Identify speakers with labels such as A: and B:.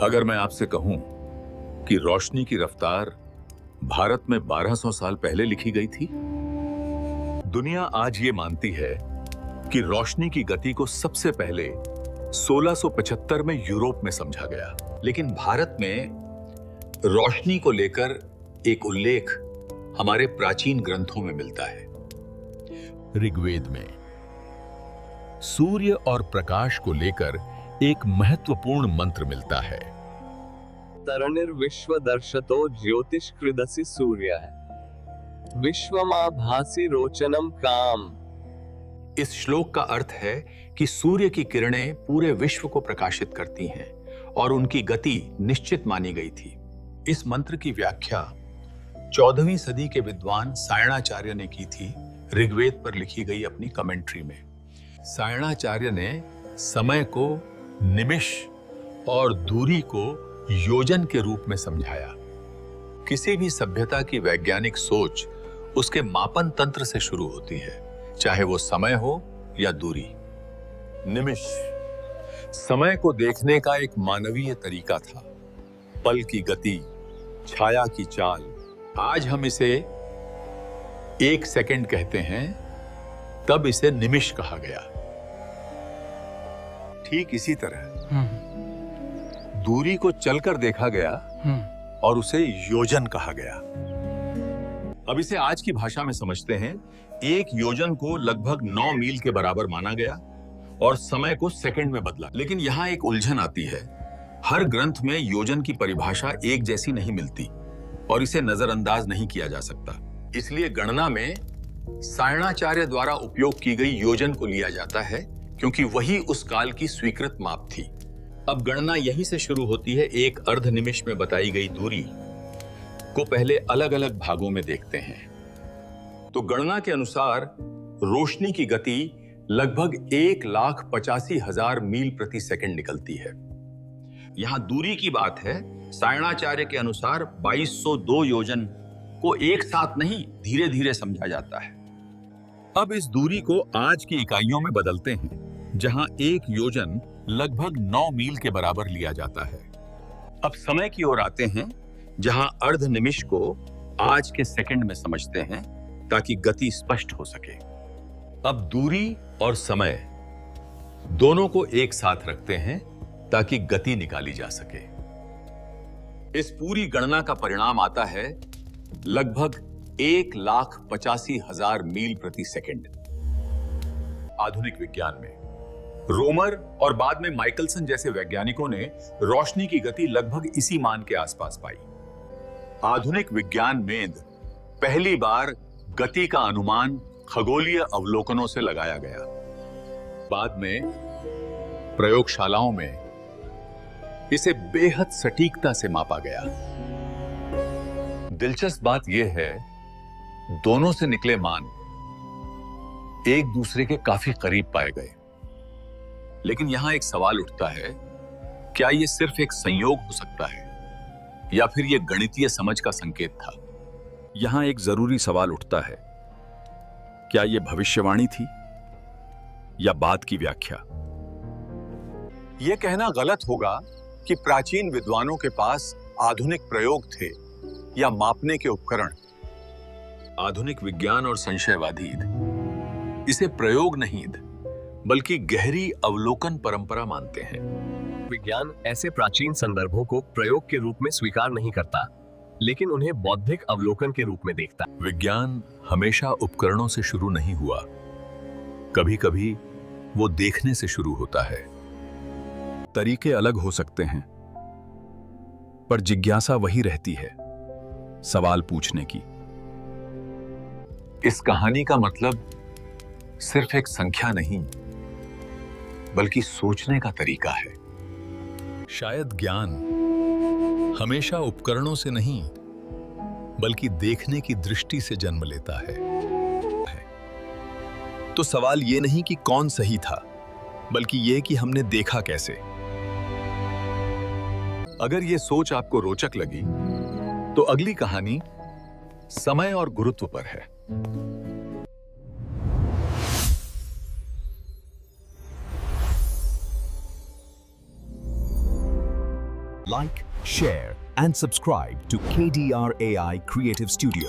A: अगर मैं आपसे कहूं कि रोशनी की रफ्तार भारत में 1200 साल पहले लिखी गई थी, दुनिया आज ये मानती है कि रोशनी की गति को सबसे पहले 1675 में यूरोप में समझा गया। लेकिन भारत में रोशनी को लेकर एक उल्लेख हमारे प्राचीन ग्रंथों में मिलता है। ऋग्वेद में सूर्य और प्रकाश को लेकर एक महत्वपूर्ण मंत्र मिलता है।
B: तरणिर्विश्वदर्शतो ज्योतिष्कृदसि सूर्य विश्वमाभासि रोचनम काम।
A: इस श्लोक का अर्थ है कि सूर्य की किरणें पूरे विश्व को प्रकाशित करती हैं और उनकी गति निश्चित मानी गई थी। इस मंत्र की व्याख्या 14वीं सदी के विद्वान सायणाचार्य ने की थी, ऋग्वेद पर लिखी गई अपनी कमेंट्री में। सायणाचार्य ने समय को निमिष और दूरी को योजन के रूप में समझाया। किसी भी सभ्यता की वैज्ञानिक सोच उसके मापन तंत्र से शुरू होती है, चाहे वो समय हो या दूरी। निमिष समय को देखने का एक मानवीय तरीका था, पल की गति, छाया की चाल। आज हम इसे 1 सेकंड कहते हैं, तब इसे निमिष कहा गया। ठीक इसी तरह दूरी को चलकर देखा गया और उसे योजन कहा गया। अब इसे आज की भाषा में समझते हैं। एक योजन को लगभग 9 मील के बराबर माना गया और समय को सेकंड में बदला। लेकिन यहां एक उलझन आती है। हर ग्रंथ में योजन की परिभाषा एक जैसी नहीं मिलती और इसे नजरअंदाज नहीं किया जा सकता। इसलिए गणना में सायणाचार्य द्वारा उपयोग की गई योजन को लिया जाता है, क्योंकि वही उस काल की स्वीकृत माप थी। अब गणना यहीं से शुरू होती है। एक अर्ध निमिष में बताई गई दूरी को पहले अलग अलग भागों में देखते हैं। तो गणना के अनुसार रोशनी की गति लगभग 1,85,000 मील प्रति सेकंड निकलती है। यहां दूरी की बात है। सायणाचार्य के अनुसार 2202 योजन को एक साथ नहीं, धीरे धीरे समझा जाता है। अब इस दूरी को आज की इकाइयों में बदलते हैं, जहां एक योजन लगभग 9 मील के बराबर लिया जाता है। अब समय की ओर आते हैं, जहां अर्ध निमिष को आज के सेकंड में समझते हैं ताकि गति स्पष्ट हो सके। अब दूरी और समय दोनों को एक साथ रखते हैं ताकि गति निकाली जा सके। इस पूरी गणना का परिणाम आता है लगभग 1,85,000 मील प्रति सेकंड। आधुनिक विज्ञान में रोमर और बाद में माइकलसन जैसे वैज्ञानिकों ने रोशनी की गति लगभग इसी मान के आसपास पाई। आधुनिक विज्ञान में पहली बार गति का अनुमान खगोलीय अवलोकनों से लगाया गया। बाद में प्रयोगशालाओं में इसे बेहद सटीकता से मापा गया। दिलचस्प बात यह है, दोनों से निकले मान एक दूसरे के काफी करीब पाए गए। लेकिन यहां एक सवाल उठता है, क्या यह सिर्फ एक संयोग हो सकता है या फिर यह गणितीय समझ का संकेत था? यहां एक जरूरी सवाल उठता है, क्या यह भविष्यवाणी थी या बाद की व्याख्या? यह कहना गलत होगा कि प्राचीन विद्वानों के पास आधुनिक प्रयोग थे या मापने के उपकरण। आधुनिक विज्ञान और संशयवादी इसे प्रयोग नहीं बल्कि गहरी अवलोकन परंपरा मानते हैं।
B: विज्ञान ऐसे प्राचीन संदर्भों को प्रयोग के रूप में स्वीकार नहीं करता, लेकिन उन्हें बौद्धिक अवलोकन के रूप में देखता।
A: विज्ञान हमेशा उपकरणों से शुरू नहीं हुआ, कभी कभी वो देखने से शुरू होता है। तरीके अलग हो सकते हैं, पर जिज्ञासा वही रहती है, सवाल पूछने की। इस कहानी का मतलब सिर्फ एक संख्या नहीं, बल्कि सोचने का तरीका है। शायद ज्ञान हमेशा उपकरणों से नहीं, बल्कि देखने की दृष्टि से जन्म लेता है। तो सवाल ये नहीं कि कौन सही था, बल्कि ये कि हमने देखा कैसे। अगर ये सोच आपको रोचक लगी, तो अगली कहानी समय और गुरुत्व पर है।
C: Like, share, and subscribe to KDR AI Creative Studio.